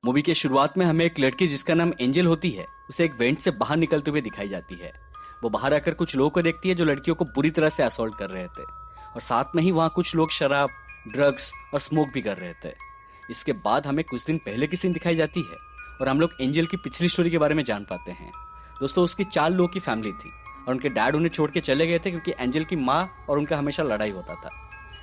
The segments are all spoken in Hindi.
मूवी के शुरुआत में हमें एक लड़की जिसका नाम एंजल होती है उसे एक वेंट से बाहर निकलते हुए दिखाई जाती है। वो बाहर आकर कुछ लोगों को देखती है जो लड़कियों को बुरी तरह से असॉल्ट कर रहे थे और साथ में ही वहाँ कुछ लोग शराब, ड्रग्स और स्मोक भी कर रहे थे। इसके बाद हमें कुछ दिन पहले की सीन दिखाई जाती है और हम लोग एंजल की पिछली स्टोरी के बारे में जान पाते हैं। दोस्तों, उसकी 4 लोगों की फैमिली थी और उनके डैड उन्हें छोड़ के चले गए थे क्योंकि एंजल की माँ और उनका हमेशा लड़ाई होता था।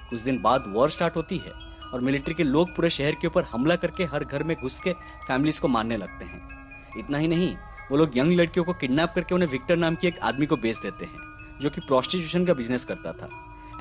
कुछ दिन बाद वॉर स्टार्ट होती है और मिलिट्री के लोग पूरे शहर के ऊपर हमला करके हर घर में घुस के फैमिलीज को मारने लगते हैं। इतना ही नहीं, वो लोग यंग लड़कियों को किडनैप करके उन्हें विक्टर नाम की एक आदमी को बेच देते हैं जो कि प्रोस्टिट्यूशन का बिजनेस करता था।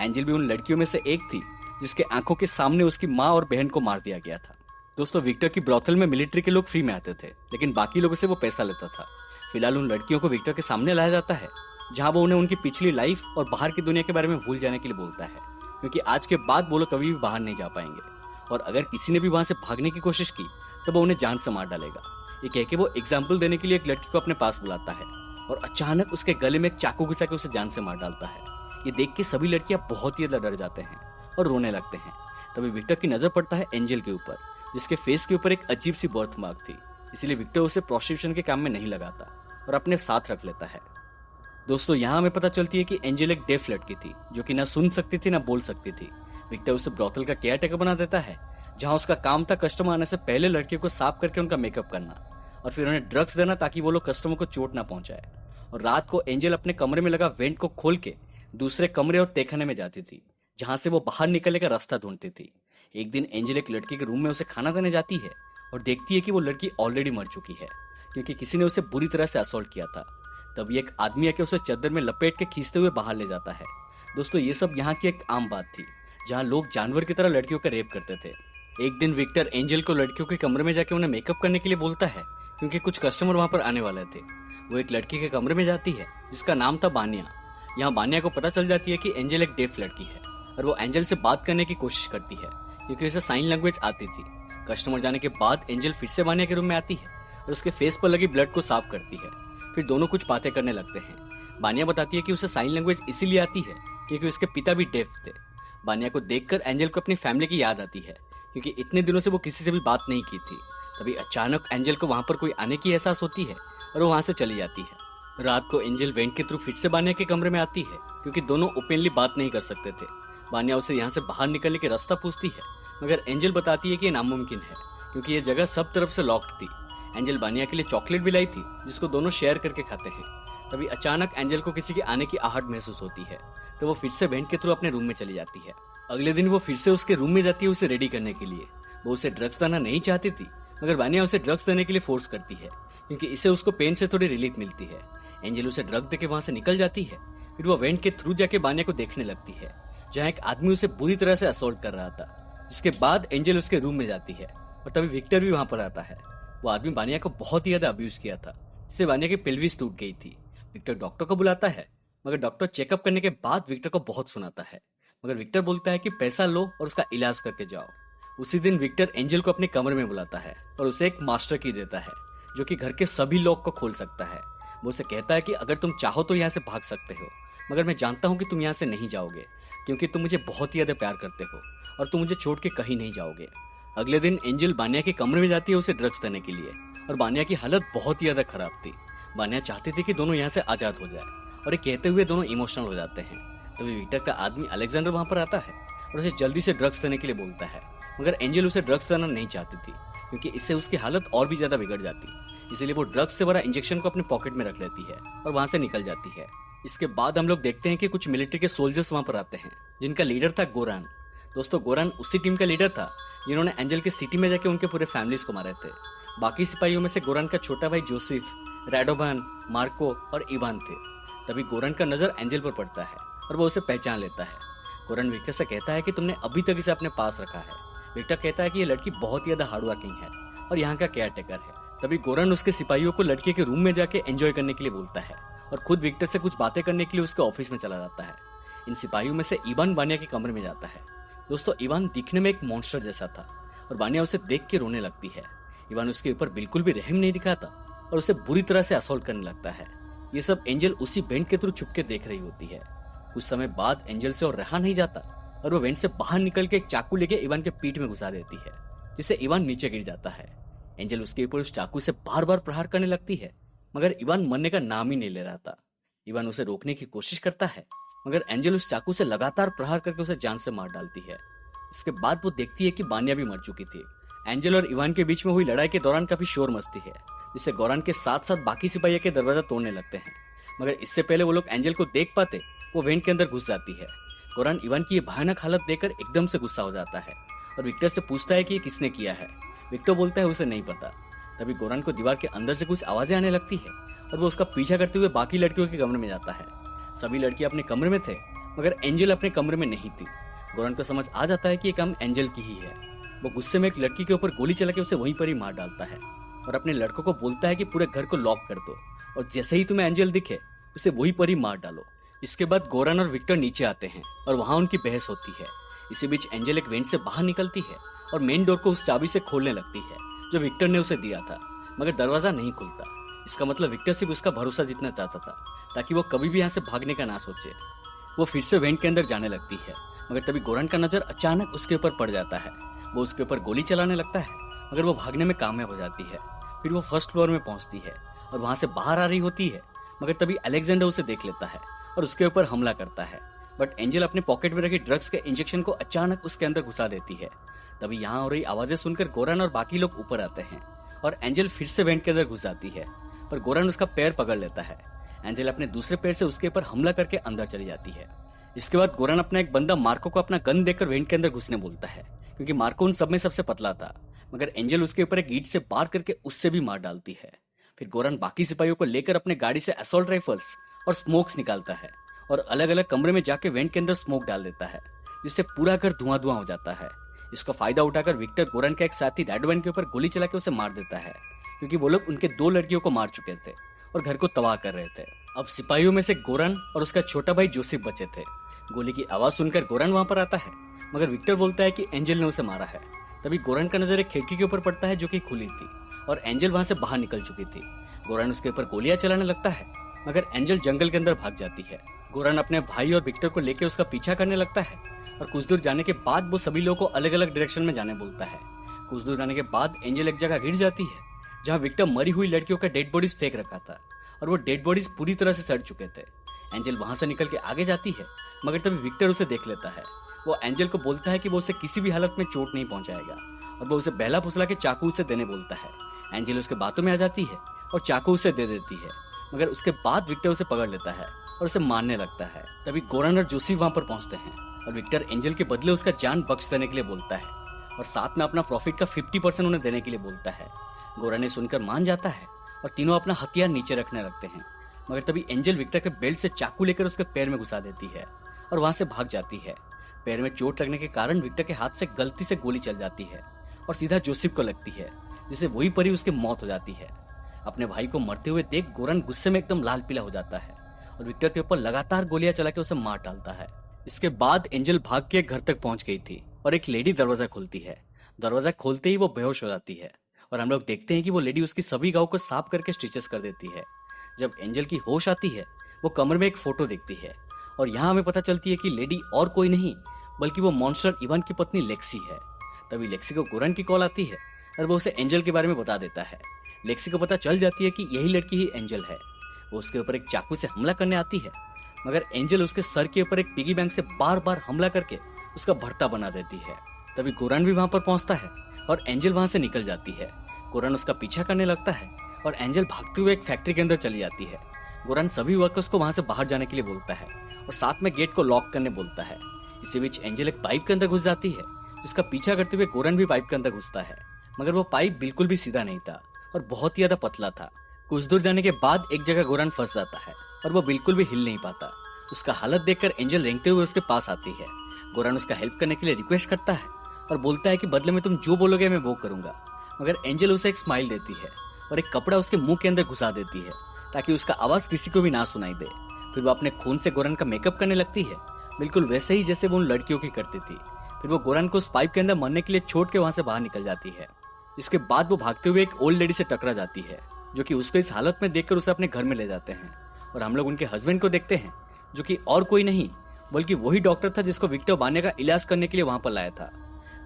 एंजल भी उन लड़कियों में से एक थी जिसके आंखों के सामने उसकी माँ और बहन को मार दिया गया था। दोस्तों, विक्टर की ब्रॉथल में मिलिट्री के लोग फ्री में आते थे लेकिन बाकी लोगों से वो पैसा लेता था। फिलहाल उन लड़कियों को विक्टर के सामने लाया जाता है जहां वो उन्हें उनकी पिछली लाइफ और बाहर की दुनिया के बारे में भूल जाने के लिए बोलता है क्योंकि आज के बाद वो लोग कभी भी बाहर नहीं जा पाएंगे और अगर किसी ने भी वहां से भागने की कोशिश की तो वो उन्हें जान से मार डालेगा। ये कह के वो एग्जाम्पल देने के लिए एक लड़की को अपने पास बुलाता है और अचानक उसके गले में एक चाकू घुसा के उसे जान से मार डालता है। ये देख के सभी लड़कियां बहुत ही ज्यादा डर जाते हैं और रोने लगते हैं। तभी विक्टर की नजर पड़ता है एंजल के ऊपर जिसके फेस के ऊपर एक अजीब सी बर्थ मार्क थी, इसलिए विक्टर उसे प्रोस्टिट्यूशन के काम में नहीं लगाता और अपने साथ रख लेता है। दोस्तों, यहाँ हमें पता चलती है कि एंजल एक डेफ लड़की थी जो कि ना सुन सकती थी ना बोल सकती थी। विक्टर उसे ब्रॉथल का केयर टेकर बना देता है जहाँ उसका काम था कस्टमर आने से पहले लड़कियों को साफ करके उनका मेकअप करना और फिर उन्हें ड्रग्स देना ताकि वो लोग कस्टमर को चोट ना पहुंचाए। और रात को एंजल अपने कमरे में लगा वेंट को खोल के दूसरे कमरे और तहखाने में जाती थी जहां से वो बाहर निकलने का रास्ता ढूंढती थी। एक दिन एंजल एक लड़की के रूम में उसे खाना देने जाती है और देखती है कि वो लड़की ऑलरेडी मर चुकी है क्योंकि किसी ने उसे बुरी तरह से असॉल्ट किया था। तभी एक आदमी आके उसे चादर में लपेट के खींचते हुए बाहर ले जाता है। दोस्तों, ये सब यहाँ की एक आम बात थी जहाँ लोग जानवर की तरह लड़कियों का रेप करते थे। एक दिन विक्टर एंजल को लड़कियों के कमरे में जाके उन्हें मेकअप करने के लिए बोलता है क्योंकि कुछ कस्टमर वहां पर आने वाले थे। वो एक लड़की के कमरे में जाती है जिसका नाम था बानिया। यहाँ बानिया को पता चल जाती है कि एंजल एक डेफ लड़की है और वो एंजल से बात करने की कोशिश करती है क्योंकि उसे साइन लैंग्वेज आती थी। कस्टमर जाने के बाद एंजल फिर से बानिया के रूम में आती है और उसके फेस पर लगी ब्लड को साफ करती है। फिर दोनों कुछ बातें करने लगते हैं। बानिया बताती है कि उसे साइन लैंग्वेज इसीलिए आती है क्योंकि उसके पिता भी डेफ थे। बानिया को देखकर एंजल को अपनी फैमिली की याद आती है क्योंकि इतने दिनों से वो किसी से भी बात नहीं की थी। तभी अचानक एंजल को वहां पर कोई आने की एहसास होती है और वो वहां से चली जाती है। रात को एंजल वेंट के थ्रू फिर से बानिया के कमरे में आती है क्योंकि दोनों ओपनली बात नहीं कर सकते थे। बानिया उसे यहाँ से बाहर निकलने के रास्ता पूछती है मगर एंजल बताती है कि ये नामुमकिन है क्योंकि ये जगह सब तरफ से लॉक्ड थी। एंजल बानिया के लिए चॉकलेट भी लाई थी जिसको दोनों शेयर करके खाते हैं। तभी अचानक एंजल को किसी के आने की आहट महसूस होती है तो वो फिर से वेंट के थ्रू अपने रूम में चली जाती है। अगले दिन वो फिर से उसके रूम में जाती है उसे रेडी करने के लिए। वो उसे ड्रग्स देना नहीं चाहती थी मगर बानिया उसे ड्रग्स देने के लिए फोर्स करती है क्योंकि इससे उसको पेन से थोड़ी रिलीफ मिलती है। एंजल उसे ड्रग देके वहां से निकल जाती है। फिर वो वेंट के थ्रू जाके बानिया को देखने लगती है जहाँ एक आदमी उसे बुरी तरह से असॉल्ट कर रहा था। जिसके बाद एंजल उसके रूम में जाती है और तभी विक्टर भी वहां पर आता है। वो आदमी बानिया को बहुत ही ज्यादा अब्यूज किया था जिससे बानिया की पेल्विस टूट गई थी। विक्टर डॉक्टर को बुलाता है मगर डॉक्टर चेकअप करने के बाद विक्टर को बहुत सुनाता है मगर विक्टर बोलता है कि पैसा लो और उसका इलाज करके जाओ। उसी दिन विक्टर एंजल को अपने कमरे में बुलाता है और उसे एक मास्टर की देता है जो कि घर के सभी लॉक को खोल सकता है। वो उसे कहता है कि अगर तुम चाहो तो यहाँ से भाग सकते हो मगर मैं जानता हूँ कि तुम यहाँ से नहीं जाओगे क्योंकि तुम मुझे बहुत ही ज्यादा प्यार करते हो और तुम मुझे छोड़ के कहीं नहीं जाओगे। अगले दिन एंजल बानिया के कमरे में जाती है उसे ड्रग्स देने के लिए और बानिया की हालत बहुत ही ज्यादा खराब थी। बानिया चाहती थी कि दोनों यहाँ से आजाद हो जाए और ये कहते हुए दोनों इमोशनल हो जाते हैं। तभी विक्टर का आदमी अलेक्जेंडर वहां पर आता है और उसे जल्दी से ड्रग्स देने के लिए बोलता है मगर एंजल उसे ड्रग्स देना नहीं चाहती थी क्योंकि इससे उसकी हालत और भी ज्यादा बिगड़ जाती। इसीलिए वो ड्रग्स से भरा इंजेक्शन को अपने पॉकेट में रख लेती है और वहां से निकल जाती है। इसके बाद हम लोग देखते हैं कि कुछ मिलिट्री के सोल्जर्स वहां पर आते हैं जिनका लीडर था गोरान। दोस्तों, गोरान उसी टीम का लीडर था जिन्होंने एंजल के सिटी में जाके उनके पूरे फैमिलीज को मारे थे। बाकी सिपाहियों में से गोरान का छोटा भाई जोसेफ, राडोवान, मार्को और इवान थे। तभी गोरान का नजर एंजल पर पड़ता है और वो उसे पहचान लेता है। गोरान विक्टर से कहता है कि तुमने अभी तक इसे अपने पास रखा है। विक्टर कहता है कि ये लड़की बहुत ही ज्यादा हार्ड वर्किंग है और यहाँ का केयर टेकर है। तभी गोरान उसके सिपाहियों को लड़के के रूम में जाके एंजॉय करने के लिए बोलता है और खुद विक्टर से कुछ बातें करने के लिए उसके ऑफिस में चला जाता है। इन सिपाहियों में से इवान बानिया के कमरे में जाता है। दोस्तों, इवान दिखने में एक मॉन्स्टर जैसा था और बानिया उसे देख के रोने लगती है। इवान उसके ऊपर बिल्कुल भी रहम नहीं दिखाता और उसे बुरी तरह से असॉल्ट करने लगता है। ये सब एंजल उसी वेंट के थ्रू छुपके देख रही होती है। कुछ समय बाद एंजल से और रहा नहीं जाता और वो वेंट से बाहर निकल के एक चाकू लेके इवान के पीठ में घुसा देती है जिससे इवान नीचे गिर जाता है। एंजल उसके ऊपर उस चाकू से बार बार प्रहार करने लगती है, मगर इवान मरने का नाम ही नहीं ले रहा था। इवान उसे रोकने की कोशिश करता है, मगर एंजल उस चाकू से लगातार प्रहार करके उसे जान से मार डालती है। इसके बाद वो देखती है कि बान्या भी मर चुकी थी। एंजल और इवान के बीच में हुई लड़ाई के दौरान काफी शोर मस्ती है, जिससे गोरान के साथ साथ बाकी सिपाही के दरवाजा तोड़ने लगते हैं। मगर इससे पहले वो लोग एंजल को देख पाते, वो वेंट के अंदर घुस जाती है। गोरान इवान की ये भयानक हालत देखकर एकदम से गुस्सा हो जाता है और विक्टर से पूछता है कि ये किसने किया है। विक्टर बोलता है उसे नहीं पता। तभी गोरान को दीवार के अंदर से कुछ आवाजें आने लगती है और वो उसका पीछा करते हुए बाकी लड़कियों के कमरे में जाता है। सभी लड़कियां अपने कमरे में थे, मगर एंजल अपने कमरे में नहीं थी। गोरान को समझ आ जाता है कि ये काम एंजल की ही है। वो गुस्से में एक लड़की के ऊपर गोली चला के उसे वहीं पर ही मार डालता है और अपने लड़कों को बोलता है कि पूरे घर को लॉक कर दो और जैसे ही तुम्हें एंजल दिखे उसे वहीं पर ही मार डालो। इसके बाद गोरान और विक्टर नीचे आते हैं और वहां उनकी बहस होती है। इसी बीच एंजल एक वेंट से बाहर निकलती है और मेन डोर को उस चाबी से खोलने लगती है जो विक्टर ने उसे दिया था, मगर दरवाजा नहीं खुलता। इसका मतलब विक्टर सिर्फ उसका भरोसा जीतना चाहता था ताकि वो कभी भी यहाँ से भागने का ना सोचे। वो फिर से वेंट के अंदर जाने लगती है, मगर तभी गोरान का नजर अचानक उसके ऊपर पड़ जाता है। वो उसके ऊपर गोली चलाने लगता है, मगर वो भागने में कामयाब हो जाती है। फिर वो फर्स्ट फ्लोर में पहुंचती है और वहां से बाहर आ रही होती है, मगर तभी अलेक्जेंडर उसे देख लेता है और उसके ऊपर हमला करता है। बट एंजल अपने पॉकेट में रखे ड्रग्स के इंजेक्शन को अचानक उसके अंदर घुसा देती है। तभी यहाँ हो रही आवाजें सुनकर गोरान और बाकी लोग ऊपर आते हैं और एंजल फिर से वेंट के अंदर घुस जाती है, पर गोरान उसका पैर पकड़ लेता है। एंजल अपने दूसरे पैर से उसके ऊपर हमला करके अंदर चली जाती है। इसके बाद गोरान अपना एक बंदा मार्को को अपना गन देकर वेंट के अंदर घुसने बोलता है, क्योंकि मार्को उन सब में सबसे पतला था। मगर एंजल उसके ऊपर एक ईंट से वार करके उससे भी मार डालती है। फिर गोरान बाकी सिपाहियों को लेकर अपने गाड़ी से असॉल्ट राइफल्स और स्मोक्स निकालता है और अलग अलग कमरे में जाके वेंट के अंदर स्मोक डाल देता है, जिससे पूरा घर धुआं धुआं हो जाता है। इसका फायदा उठाकर विक्टर गोरान का एक साथी रेडवन के ऊपर गोली चला के उसे मार देता है, क्योंकि वो लोग उनके 2 लड़कियों को मार चुके थे और घर को तबाह कर रहे थे। अब सिपाहियों में से गोरान और उसका छोटा भाई जोसेफ बचे थे। गोली की आवाज सुनकर गोरान वहां पर आता है, मगर विक्टर बोलता है कि एंजल ने उसे मारा है। तभी गोरान का नजर एक खिड़की के ऊपर पड़ता है जो कि खुली थी और एंजल वहां से बाहर निकल चुकी थी। गोरान उसके ऊपर गोलियां चलाने लगता है, मगर एंजल जंगल के अंदर भाग जाती है। गोरान अपने भाई और विक्टर को लेकर उसका पीछा करने लगता है और कुछ दूर जाने के बाद वो सभी लोगों को अलग अलग डायरेक्शन में जाने बोलता है। कुछ दूर जाने के बाद एंजल एक जगह गिर जाती है जहाँ विक्टर मरी हुई लड़कियों का डेड बॉडीज फेंक रखा था और वो डेड बॉडीज पूरी तरह से सड़ चुके थे। एंजल वहां से निकल के आगे जाती है, मगर तभी विक्टर उसे देख लेता है। वो एंजल को बोलता है कि वो उसे किसी भी हालत में चोट नहीं पहुंचाएगा और वो उसे बहला फुसला के चाकू उसे देने बोलता है। एंजल उसके बातों में आ जाती है और चाकू उसे दे देती है, मगर उसके बाद विक्टर उसे पकड़ लेता है और उसे मारने लगता है। तभी गोरान और जोसेफ वहां पर पहुंचते हैं और विक्टर एंजल के बदले उसका जान बख्श देने के लिए बोलता है और साथ में अपना प्रॉफिट का 50% उन्हें देने के लिए बोलता है। गोरान ने सुनकर मान जाता है और तीनों अपना हथियार नीचे रखने लगते हैं, मगर तभी एंजल विक्टर के बेल्ट से चाकू लेकर उसके पैर में घुसा देती है और वहां से भाग जाती है। पैर में चोट लगने के कारण विक्टर के हाथ से गलती से गोली चल जाती है और सीधा जोसेफ को लगती है, जिससे वही पर ही उसकी मौत हो जाती है। अपने भाई को मरते हुए देख गोरान गुस्से में एकदम लाल पीला हो जाता है और विक्टर के ऊपर लगातार गोलियां चला के उसे मार डालता है। इसके बाद एंजल भाग के घर तक पहुंच गई थी और एक लेडी दरवाजा खोलती है। दरवाजा खोलते ही वो बेहोश हो जाती है और हम लोग देखते हैं कि वो लेडी उसकी सभी गाँव को साफ करके स्टिचेस कर देती है। जब एंजल की होश आती है, वो कमरे में एक फोटो देखती है और यहाँ हमें पता चलती है कि लेडी और कोई नहीं बल्कि वो मॉन्स्टर इवान की पत्नी लेक्सी है। तभी लेक्सी को गोरान की कॉल आती है और वो उसे एंजल के बारे में बता देता है। लेक्सी को पता चल जाती है कि यही लड़की ही एंजल है। वो उसके ऊपर एक चाकू से हमला करने आती है, मगर एंजल उसके सर के ऊपर एक पिगी बैंक से बार बार हमला करके उसका भर्ता बना देती है। तभी गोरान भी वहां पर पहुंचता है और एंजल वहां से निकल जाती है। गोरान उसका पीछा करने लगता है और एंजल भागते हुए एक फैक्ट्री के अंदर चली जाती है। गोरान सभी वर्कर्स को वहां से बाहर जाने के लिए बोलता है और साथ में गेट को लॉक करने बोलता है। इसी बीच एंजल एक पाइप के अंदर घुस जाती है, जिसका पीछा करते हुए गोरान भी पाइप के अंदर घुसता है, मगर वो पाइप बिल्कुल भी सीधा नहीं था और बहुत ही ज्यादा पतला था। कुछ दूर जाने के बाद एक जगह गोरान फंस जाता है और वो बिल्कुल भी हिल नहीं पाता। उसका हालत देखकर एंजल रेंगते हुए उसके पास आती है। गोरान उसका हेल्प करने के लिए रिक्वेस्ट करता है और बोलता है कि बदले में तुम जो बोलोगे मैं वो करूंगा, मगर एंजल उसे एक स्माइल देती है और एक कपड़ा उसके मुंह के अंदर घुसा देती है ताकि उसका आवाज किसी को भी ना सुनाई दे। फिर वो अपने खून से गोरान का मेकअप करने लगती है, बिल्कुल वैसे ही जैसे वो उन लड़कियों की करती थी। फिर वो गोरान को उस पाइप के अंदर मरने के लिए छोड़ के वहां से बाहर निकल जाती है। इसके बाद वो भागते हुए एक ओल्ड लेडी से टकरा जाती है, जो कि उसको इस हालत में देखकर उसे अपने घर में ले जाते हैं और हम लोग उनके हस्बैंड को देखते हैं, जो कि और कोई नहीं बल्कि वही डॉक्टर था जिसको विक्टर बान्या का इलाज करने के लिए वहां पर लाया था।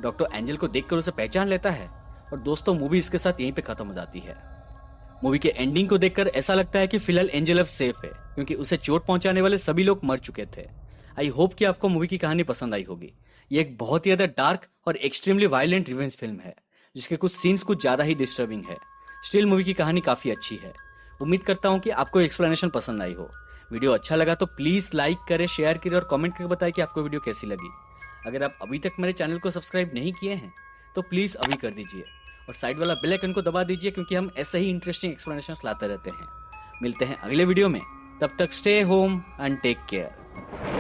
डॉक्टर एंजल को देखकर उसे पहचान लेता है और दोस्तों मूवी इसके साथ यहीं पे खत्म हो जाती है। मूवी के एंडिंग को देखकर ऐसा लगता है कि फिलहाल एंजल अब सेफ है, क्योंकि उसे चोट पहुंचाने वाले सभी लोग मर चुके थे। आई होप कि आपको मूवी की कहानी पसंद आई होगी। ये एक बहुत ही ज्यादा डार्क और एक्सट्रीमली वायलेंट रिवेंज फिल्म है, जिसके कुछ सीन्स कुछ ज्यादा ही डिस्टर्बिंग है। स्टिल मूवी की कहानी काफी अच्छी है। उम्मीद करता हूँ कि आपको एक्सप्लेनेशन पसंद आई हो। वीडियो अच्छा लगा तो प्लीज लाइक करें, शेयर करें और कमेंट करके बताएं कि आपको वीडियो कैसी लगी। अगर आप अभी तक मेरे चैनल को सब्सक्राइब नहीं किए हैं तो प्लीज अभी कर दीजिए और साइड वाला बेल आइकन को दबा दीजिए, क्योंकि हम ऐसे ही इंटरेस्टिंग एक्सप्लेनेशंस लाते रहते हैं। मिलते हैं अगले वीडियो में, तब तक stay home and take care.